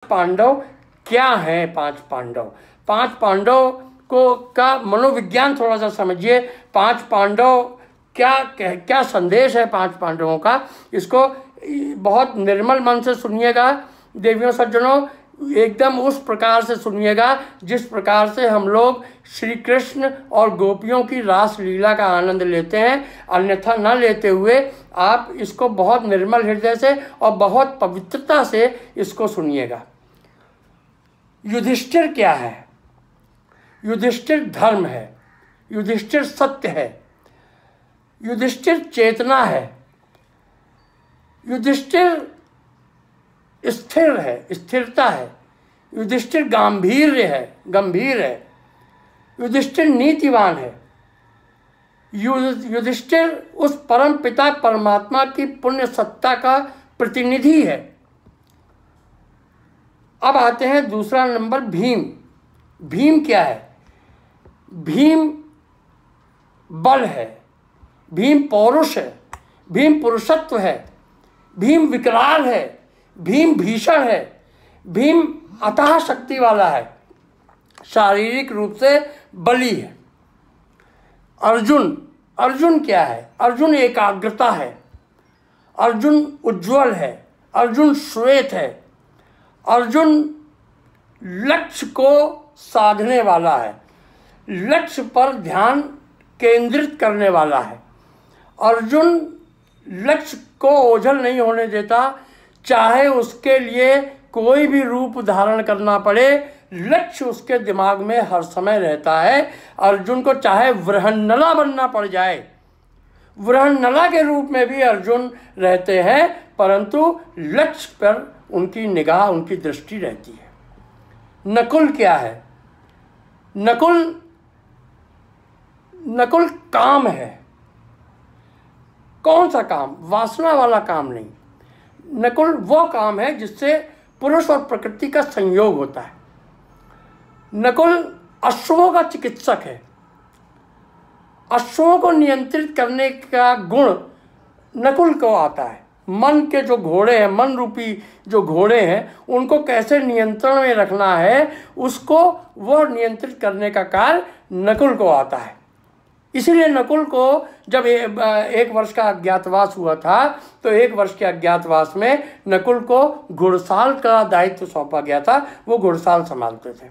पांडव क्या हैं? पांच पांडव को का मनोविज्ञान थोड़ा सा समझिए। पांच पांडव क्या संदेश है पांच पांडवों का, इसको बहुत निर्मल मन से सुनिएगा देवियों सज्जनों, एकदम उस प्रकार से सुनिएगा जिस प्रकार से हम लोग श्री कृष्ण और गोपियों की रास लीला का आनंद लेते हैं, अन्यथा न लेते हुए आप इसको बहुत निर्मल हृदय से और बहुत पवित्रता से इसको सुनिएगा। युधिष्ठिर क्या है? युधिष्ठिर धर्म है, युधिष्ठिर सत्य है, युधिष्ठिर चेतना है, युधिष्ठिर स्थिर है, स्थिरता है, युधिष्ठिर गंभीर है, युधिष्ठिर नीतिवान है, युधिष्ठिर उस परम पिता परमात्मा की पुण्य सत्ता का प्रतिनिधि है। अब आते हैं दूसरा नंबर भीम। भीम क्या है? भीम बल है, भीम पौरुष है, भीम पुरुषत्व है, भीम विकराल है, भीम भीषण है, भीम अतः शक्ति वाला है, शारीरिक रूप से बली है। अर्जुन क्या है? अर्जुन एकाग्रता है, अर्जुन उज्ज्वल है, अर्जुन श्वेत है, अर्जुन लक्ष्य को साधने वाला है, लक्ष्य पर ध्यान केंद्रित करने वाला है। अर्जुन लक्ष्य को ओझल नहीं होने देता, चाहे उसके लिए कोई भी रूप धारण करना पड़े, लक्ष्य उसके दिमाग में हर समय रहता है। अर्जुन को चाहे वृहन्नला बनना पड़ जाए, वृहन्नला के रूप में भी अर्जुन रहते हैं, परंतु लक्ष्य पर उनकी निगाह, उनकी दृष्टि रहती है। नकुल क्या है? नकुल काम है। कौन सा काम? वासना वाला काम नहीं। नकुल वो काम है जिससे पुरुष और प्रकृति का संयोग होता है। नकुल अश्वों का चिकित्सक है। अश्वों को नियंत्रित करने का गुण नकुल को आता है। मन के जो घोड़े हैं, मन रूपी जो घोड़े हैं, उनको कैसे नियंत्रण में रखना है, उसको वो नियंत्रित करने का कार्य नकुल को आता है। इसीलिए नकुल को जब 1 वर्ष का अज्ञातवास हुआ था, तो 1 वर्ष के अज्ञातवास में नकुल को घुड़साल का दायित्व सौंपा गया था, वो घुड़साल संभालते थे।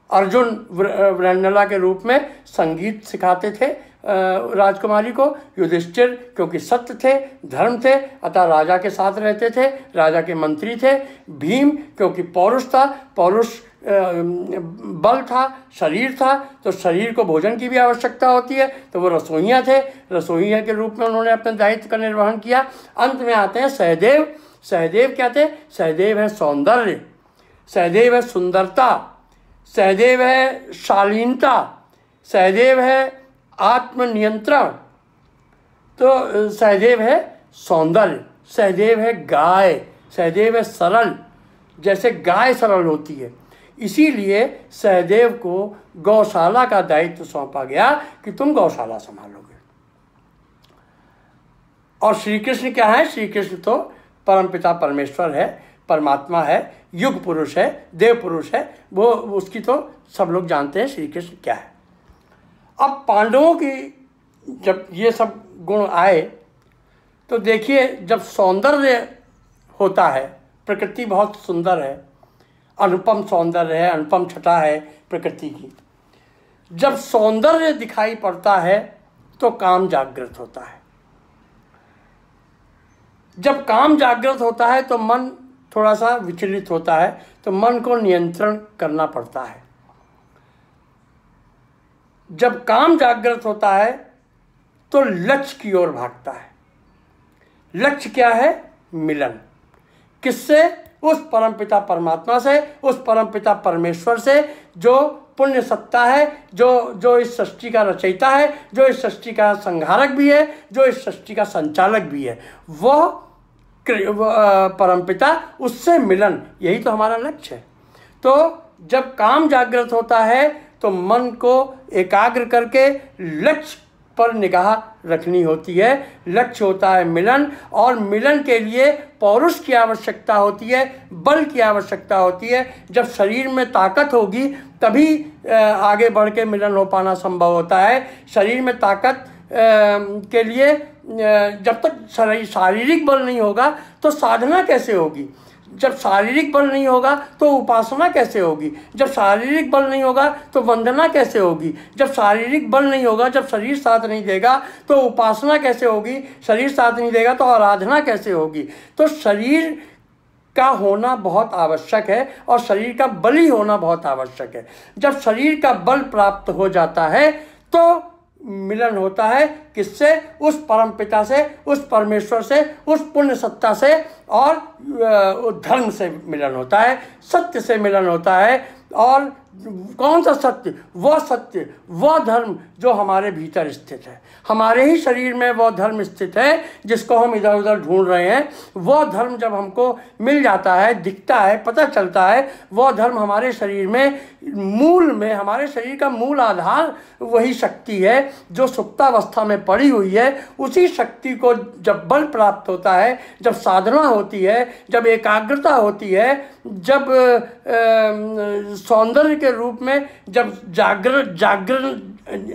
अर्जुन वृहन्नला के रूप में संगीत सिखाते थे राजकुमारी को। युधिष्ठिर क्योंकि सत्य थे, धर्म थे, अतः राजा के साथ रहते थे, राजा के मंत्री थे। भीम क्योंकि पौरुष था, पौरुष बल था, शरीर था, तो शरीर को भोजन की भी आवश्यकता होती है, तो वो रसोइया थे, रसोइया के रूप में उन्होंने अपने दायित्व का निर्वहन किया। अंत में आते हैं सहदेव। सहदेव क्या थे? सहदेव है सौंदर्य, सहदेव है सुंदरता, सहदेव है शालीनता, सहदेव है आत्मनियंत्रण, तो सहदेव है सौंदर्य, सहदेव है गाय, सहदेव है सरल, जैसे गाय सरल होती है। इसीलिए सहदेव को गौशाला का दायित्व सौंपा गया कि तुम गौशाला संभालोगे। और श्री कृष्ण क्या है? श्री कृष्ण तो परमपिता परमेश्वर है, परमात्मा है, युग पुरुष है, देव पुरुष है, वो उसकी तो सब लोग जानते हैं श्री कृष्ण क्या है। अब पांडवों की जब ये सब गुण आए, तो देखिए जब सौंदर्य होता है, प्रकृति बहुत सुंदर है, अनुपम सौंदर्य है, अनुपम छटा है प्रकृति की। जब सौंदर्य दिखाई पड़ता है तो काम जागृत होता है। जब काम जागृत होता है तो मन थोड़ा सा विचलित होता है, तो मन को नियंत्रण करना पड़ता है। जब काम जागृत होता है तो लक्ष्य की ओर भागता है। लक्ष्य क्या है? मिलन। किससे? उस परमपिता परमात्मा से, उस परमपिता परमेश्वर से जो पुण्य सत्ता है, जो इस सृष्टि का रचयिता है, जो इस सृष्टि का संहारक भी है, जो इस सृष्टि का संचालक भी है, वह परमपिता, उससे मिलन, यही तो हमारा लक्ष्य है। तो जब काम जागृत होता है तो मन को एकाग्र करके लक्ष्य पर निगाह रखनी होती है। लक्ष्य होता है मिलन, और मिलन के लिए पौरुष की आवश्यकता होती है, बल की आवश्यकता होती है। जब शरीर में ताकत होगी तभी आगे बढ़ के मिलन हो पाना संभव होता है। शरीर में ताकत के लिए जब तक शारीरिक बल नहीं होगा तो साधना कैसे होगी? जब शारीरिक बल नहीं होगा तो उपासना कैसे होगी? जब शारीरिक बल नहीं होगा तो वंदना कैसे होगी? जब शारीरिक बल नहीं होगा, जब शरीर साथ नहीं देगा तो उपासना कैसे होगी? शरीर साथ नहीं देगा तो आराधना कैसे होगी? तो शरीर का होना बहुत आवश्यक है और शरीर का बल ही होना बहुत आवश्यक है। जब शरीर का बल प्राप्त हो जाता है तो मिलन होता है किससे? उस परम पिता से, उस परमेश्वर से, उस पुण्य सत्ता से, और धर्म से मिलन होता है, सत्य से मिलन होता है। और कौन सा सत्य? वह सत्य, वह धर्म जो हमारे भीतर स्थित है। हमारे ही शरीर में वह धर्म स्थित है जिसको हम इधर उधर ढूंढ रहे हैं। वह धर्म जब हमको मिल जाता है, दिखता है, पता चलता है, वह धर्म हमारे शरीर में मूल में, हमारे शरीर का मूल आधार वही शक्ति है जो सुप्तावस्था में पड़ी हुई है। उसी शक्ति को जब बल प्राप्त होता है, जब साधना होती है, जब एकाग्रता होती है, जब सौंदर्य के रूप में जब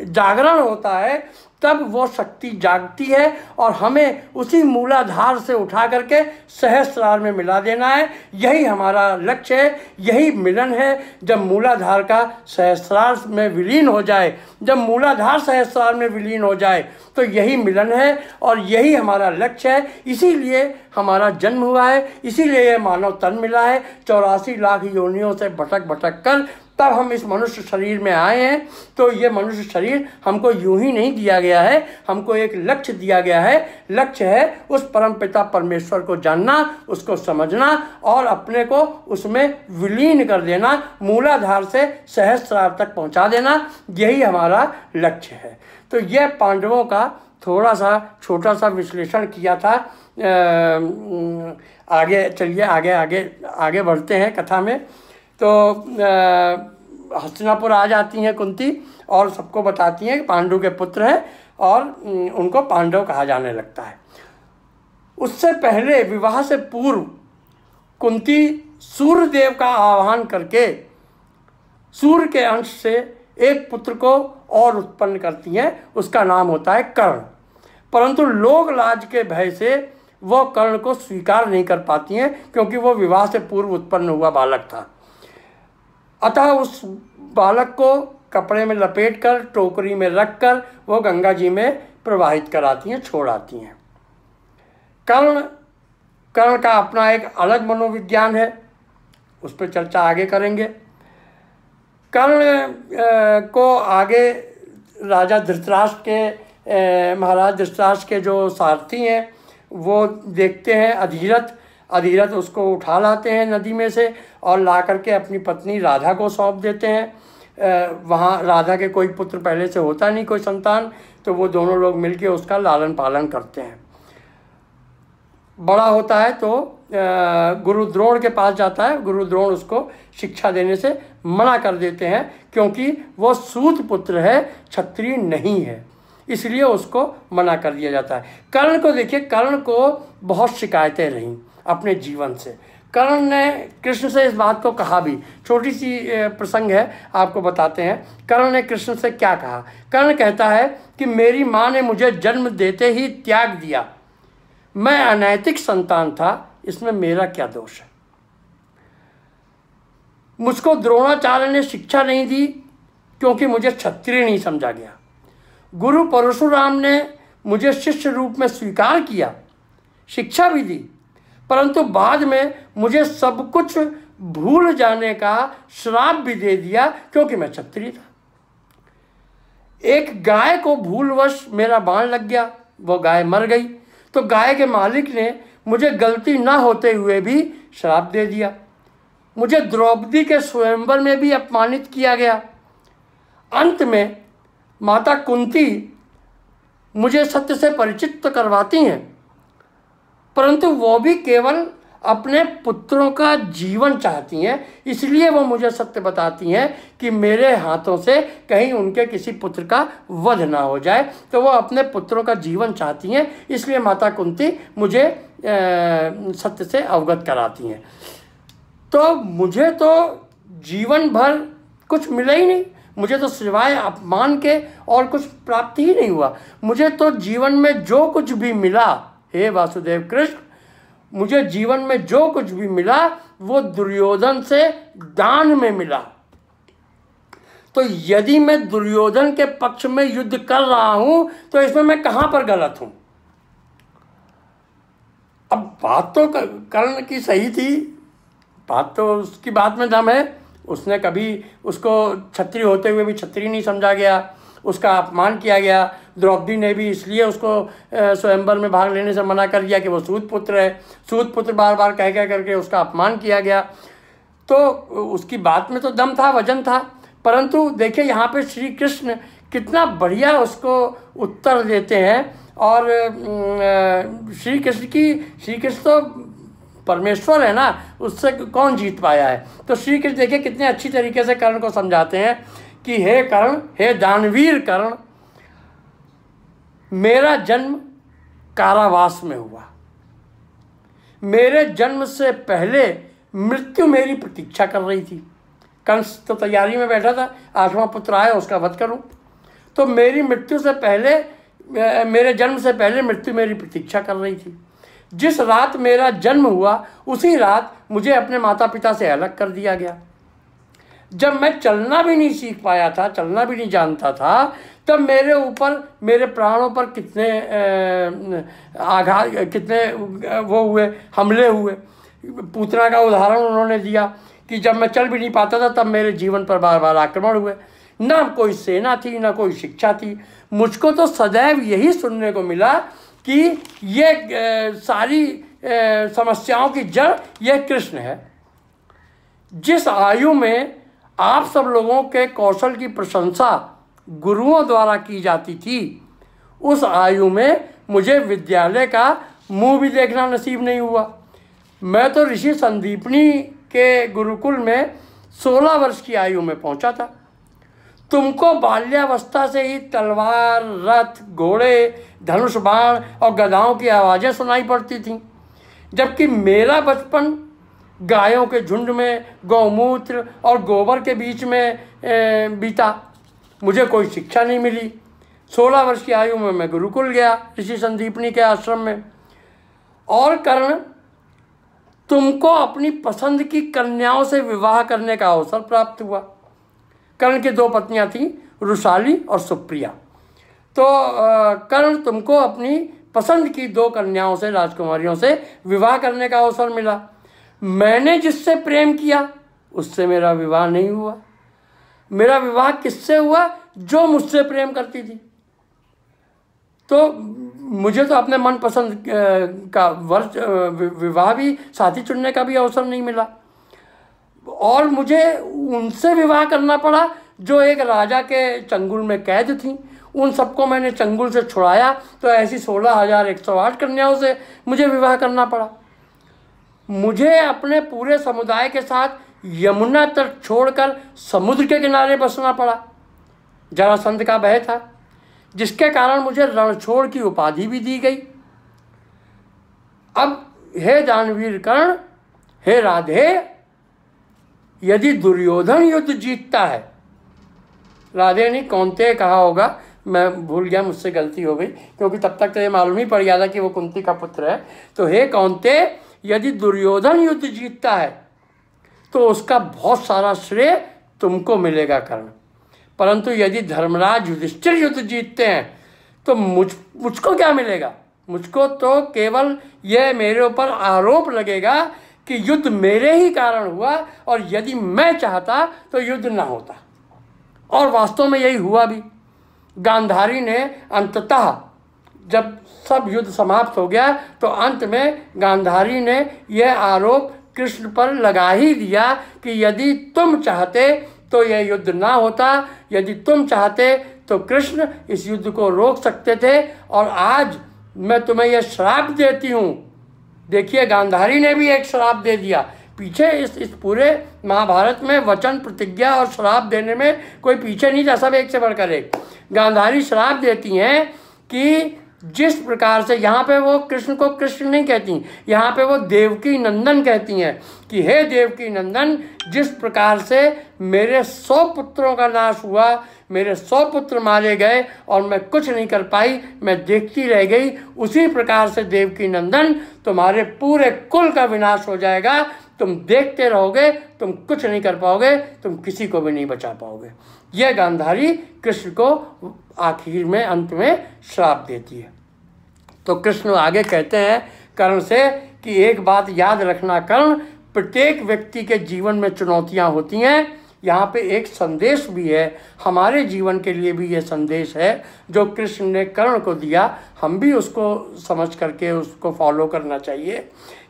जागरण होता है, तब वो शक्ति जागती है और हमें उसी मूलाधार से उठा करके सहस्रार में मिला देना है। यही हमारा लक्ष्य है, यही मिलन है। जब मूलाधार का सहस्रार में विलीन हो जाए, जब मूलाधार सहस्रार में विलीन हो जाए तो यही मिलन है और यही हमारा लक्ष्य है। इसीलिए हमारा जन्म हुआ है, इसीलिए ये मानव तन मिला है। 84 लाख योनियों से भटक भटक कर तब हम इस मनुष्य शरीर में आए हैं। तो ये मनुष्य शरीर हमको यूं ही नहीं दिया गया है, हमको एक लक्ष्य दिया गया है। लक्ष्य है उस परम पिता परमेश्वर को जानना, उसको समझना और अपने को उसमें विलीन कर देना, मूलाधार से सहस्रार तक पहुंचा देना। यही हमारा लक्ष्य है। तो यह पांडवों का थोड़ा सा छोटा सा विश्लेषण किया था। आगे चलिए, आगे बढ़ते हैं कथा में। तो हस्तिनापुर आ जाती हैं कुंती और सबको बताती हैं कि पांडु के पुत्र हैं और उनको पांडव कहा जाने लगता है। उससे पहले विवाह से पूर्व कुंती सूर्य देव का आह्वान करके सूर्य के अंश से एक पुत्र को और उत्पन्न करती हैं। उसका नाम होता है कर्ण। परंतु लोक लाज के भय से वह कर्ण को स्वीकार नहीं कर पाती हैं क्योंकि वह विवाह से पूर्व उत्पन्न हुआ बालक था। अतः उस बालक को कपड़े में लपेटकर टोकरी में रखकर वो गंगा जी में प्रवाहित कराती हैं, छोड़ आती हैं। कर्ण का अपना एक अलग मनोविज्ञान है, उस पर चर्चा आगे करेंगे। कर्ण को आगे राजा धृतराष्ट्र के महाराज धृतराष्ट्र के जो सारथी हैं वो देखते हैं। अधिरथ उसको उठा लाते हैं नदी में से और ला करके अपनी पत्नी राधा को सौंप देते हैं। वहाँ राधा के कोई पुत्र पहले से होता नहीं, कोई संतान, तो वो दोनों लोग मिलके उसका लालन पालन करते हैं। बड़ा होता है तो गुरु द्रोण के पास जाता है। गुरु द्रोण उसको शिक्षा देने से मना कर देते हैं क्योंकि वो सूत पुत्र है, क्षत्रिय नहीं है, इसलिए उसको मना कर दिया जाता है। कर्ण को देखिए, कर्ण को बहुत शिकायतें रहीं अपने जीवन से। कर्ण ने कृष्ण से इस बात को कहा भी। छोटी सी प्रसंग है, आपको बताते हैं। कर्ण ने कृष्ण से क्या कहा। कर्ण कहता है कि मेरी माँ ने मुझे जन्म देते ही त्याग दिया, मैं अनैतिक संतान था, इसमें मेरा क्या दोष है। मुझको द्रोणाचार्य ने शिक्षा नहीं दी क्योंकि मुझे क्षत्रिय नहीं समझा गया। गुरु परशुराम ने मुझे शिष्य रूप में स्वीकार किया, शिक्षा भी दी, परंतु बाद में मुझे सब कुछ भूल जाने का श्राप भी दे दिया क्योंकि मैं क्षत्रिय था। एक गाय को भूलवश मेरा बाण लग गया, वो गाय मर गई, तो गाय के मालिक ने मुझे गलती ना होते हुए भी श्राप दे दिया। मुझे द्रौपदी के स्वयंवर में भी अपमानित किया गया। अंत में माता कुंती मुझे सत्य से परिचित तो करवाती हैं, परंतु वो भी केवल अपने पुत्रों का जीवन चाहती हैं, इसलिए वो मुझे सत्य बताती हैं कि मेरे हाथों से कहीं उनके किसी पुत्र का वध ना हो जाए। तो वो अपने पुत्रों का जीवन चाहती हैं, इसलिए माता कुंती मुझे सत्य से अवगत कराती हैं। तो मुझे तो जीवन भर कुछ मिला ही नहीं, मुझे तो सिवाय अपमान के और कुछ प्राप्ति ही नहीं हुआ। मुझे तो जीवन में जो कुछ भी मिला, हे वासुदेव कृष्ण, मुझे जीवन में जो कुछ भी मिला वो दुर्योधन से दान में मिला। तो यदि मैं दुर्योधन के पक्ष में युद्ध कर रहा हूं तो इसमें मैं कहां पर गलत हूं? अब बात तो कर्ण की सही थी, बात तो उसकी बात में दम है। उसने कभी उसको क्षत्रिय होते हुए भी क्षत्रिय नहीं समझा गया, उसका अपमान किया गया। द्रौपदी ने भी इसलिए उसको स्वयंवर में भाग लेने से मना कर दिया कि वो सूत पुत्र है। सूत पुत्र बार बार कह करके उसका अपमान किया गया। तो उसकी बात में तो दम था, वजन था। परंतु देखिए यहाँ पे श्री कृष्ण कितना बढ़िया उसको उत्तर देते हैं। और श्री कृष्ण तो परमेश्वर है ना, उससे कौन जीत पाया है। तो श्री कृष्ण देखिए कितने अच्छी तरीके से कर्ण को समझाते हैं कि हे कर्ण, हे दानवीर कर्ण, मेरा जन्म कारावास में हुआ। मेरे जन्म से पहले मृत्यु मेरी प्रतीक्षा कर रही थी। कंस तो तैयारी में बैठा था, 8वां पुत्र आया उसका वध करूं। तो मेरी मृत्यु से पहले, मेरे जन्म से पहले मृत्यु मेरी प्रतीक्षा कर रही थी। जिस रात मेरा जन्म हुआ उसी रात मुझे अपने माता पिता से अलग कर दिया गया। जब मैं चलना भी नहीं सीख पाया था, चलना भी नहीं जानता था, तब मेरे ऊपर, मेरे प्राणों पर कितने आघात, कितने वो हुए, हमले हुए। पूतना का उदाहरण उन्होंने दिया कि जब मैं चल भी नहीं पाता था तब मेरे जीवन पर बार बार आक्रमण हुए। ना कोई सेना थी, ना कोई शिक्षा थी। मुझको तो सदैव यही सुनने को मिला कि ये सारी समस्याओं की जड़ ये कृष्ण है। जिस आयु में आप सब लोगों के कौशल की प्रशंसा गुरुओं द्वारा की जाती थी, उस आयु में मुझे विद्यालय का मुंह भी देखना नसीब नहीं हुआ। मैं तो ऋषि संदीपनी के गुरुकुल में 16 वर्ष की आयु में पहुंचा था। तुमको बाल्यावस्था से ही तलवार, रथ, घोड़े, धनुष बाण और गदाओं की आवाज़ें सुनाई पड़ती थीं, जबकि मेरा बचपन गायों के झुंड में, गौमूत्र और गोबर के बीच में बीता। मुझे कोई शिक्षा नहीं मिली। 16 वर्ष की आयु में मैं गुरुकुल गया, ऋषि संदीपनी के आश्रम में। और कर्ण, तुमको अपनी पसंद की कन्याओं से विवाह करने का अवसर प्राप्त हुआ। कर्ण की 2 पत्नियां थीं, रुशाली और सुप्रिया। तो कर्ण, तुमको अपनी पसंद की 2 कन्याओं से, राजकुमारियों से विवाह करने का अवसर मिला। मैंने जिससे प्रेम किया उससे मेरा विवाह नहीं हुआ। मेरा विवाह किससे हुआ? जो मुझसे प्रेम करती थी। तो मुझे तो अपने मनपसंद का विवाह भी, साथी चुनने का भी अवसर नहीं मिला। और मुझे उनसे विवाह करना पड़ा जो एक राजा के चंगुल में कैद थी। उन सबको मैंने चंगुल से छुड़ाया, तो ऐसी 16,108 कन्याओं से मुझे विवाह करना पड़ा। मुझे अपने पूरे समुदाय के साथ यमुना तट छोड़कर समुद्र के किनारे बसना पड़ा। जरासंध का भय था, जिसके कारण मुझे रणछोड़ की उपाधि भी दी गई। अब हे दानवीर कर्ण, हे राधे, यदि दुर्योधन युद्ध जीतता है, राधे ने कौंते कहा होगा, मैं भूल गया, मुझसे गलती हो गई, क्योंकि तब तक तो ये मालूम ही पड़ गया था कि वो कुंती का पुत्र है। तो हे कौंते, यदि दुर्योधन युद्ध जीतता है तो उसका बहुत सारा श्रेय तुमको मिलेगा कर्ण। परंतु यदि धर्मराज युधिष्ठिर युद्ध जीतते हैं तो मुझको क्या मिलेगा? मुझको तो केवल यह मेरे ऊपर आरोप लगेगा कि युद्ध मेरे ही कारण हुआ, और यदि मैं चाहता तो युद्ध ना होता। और वास्तव में यही हुआ भी। गांधारी ने अंततः, जब सब युद्ध समाप्त हो गया, तो अंत में गांधारी ने यह आरोप कृष्ण पर लगा ही दिया कि यदि तुम चाहते तो यह युद्ध ना होता, यदि तुम चाहते तो कृष्ण इस युद्ध को रोक सकते थे। और आज मैं तुम्हें यह श्राप देती हूँ देखिए गांधारी ने भी एक श्राप दे दिया। पीछे इस पूरे महाभारत में वचन, प्रतिज्ञा और श्राप देने में कोई पीछे नहीं था, सब एक से बढ़कर एक। गांधारी श्राप देती हैं कि जिस प्रकार से, यहाँ पे वो कृष्ण को कृष्ण नहीं कहती, यहाँ पे वो देवकी नंदन कहती हैं कि हे देवकी नंदन, जिस प्रकार से मेरे 100 पुत्रों का नाश हुआ, मेरे 100 पुत्र मारे गए और मैं कुछ नहीं कर पाई, मैं देखती रह गई, उसी प्रकार से देवकी नंदन तुम्हारे पूरे कुल का विनाश हो जाएगा। तुम देखते रहोगे, तुम कुछ नहीं कर पाओगे, तुम किसी को भी नहीं बचा पाओगे। यह गांधारी कृष्ण को आखिर में, अंत में श्राप देती है। तो कृष्ण आगे कहते हैं कर्ण से कि एक बात याद रखना कर्ण, प्रत्येक व्यक्ति के जीवन में चुनौतियां होती हैं। यहाँ पे एक संदेश भी है, हमारे जीवन के लिए भी ये संदेश है जो कृष्ण ने कर्ण को दिया, हम भी उसको समझ करके उसको फॉलो करना चाहिए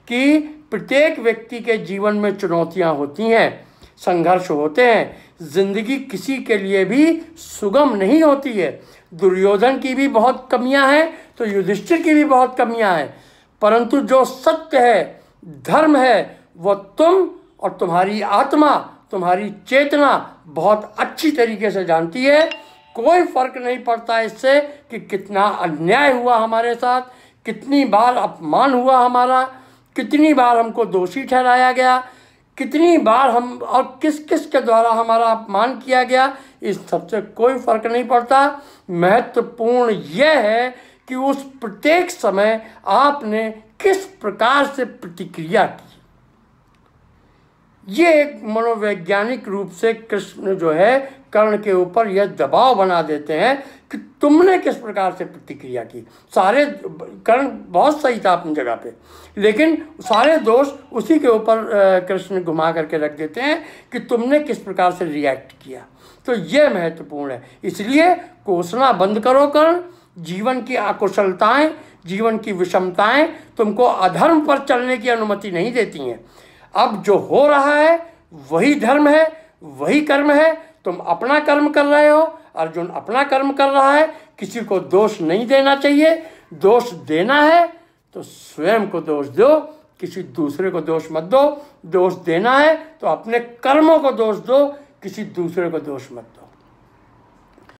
कि प्रत्येक व्यक्ति के जीवन में चुनौतियां होती हैं, संघर्ष होते हैं। जिंदगी किसी के लिए भी सुगम नहीं होती है। दुर्योधन की भी बहुत कमियां हैं तो युधिष्ठिर की भी बहुत कमियां हैं, परंतु जो सत्य है, धर्म है, वो तुम और तुम्हारी आत्मा, तुम्हारी चेतना बहुत अच्छी तरीके से जानती है। कोई फर्क नहीं पड़ता इससे कि कितना अन्याय हुआ हमारे साथ, कितनी बार अपमान हुआ हमारा, कितनी बार हमको दोषी ठहराया गया, कितनी बार हम और किस किस के द्वारा हमारा अपमान किया गया, इस सबसे कोई फर्क नहीं पड़ता। महत्वपूर्ण यह है कि उस प्रत्येक समय आपने किस प्रकार से प्रतिक्रिया की। ये एक मनोवैज्ञानिक रूप से कृष्ण जो है कर्ण के ऊपर यह दबाव बना देते हैं कि तुमने किस प्रकार से प्रतिक्रिया की। सारे, कर्ण बहुत सही था अपनी जगह पे, लेकिन सारे दोष उसी के ऊपर कृष्ण घुमा करके रख देते हैं कि तुमने किस प्रकार से रिएक्ट किया। तो यह महत्वपूर्ण है। इसलिए कोसना बंद करो कर्ण। जीवन की अकुशलताएं, जीवन की विषमताएं तुमको अधर्म पर चलने की अनुमति नहीं देती हैं। अब जो हो रहा है वही धर्म है, वही कर्म है। तुम अपना कर्म कर रहे हो, अर्जुन अपना कर्म कर रहा है, किसी को दोष नहीं देना चाहिए। दोष देना है तो स्वयं को दोष दो, किसी दूसरे को दोष मत दो। दोष देना है तो अपने कर्मों को दोष दो, किसी दूसरे को दोष मत दो।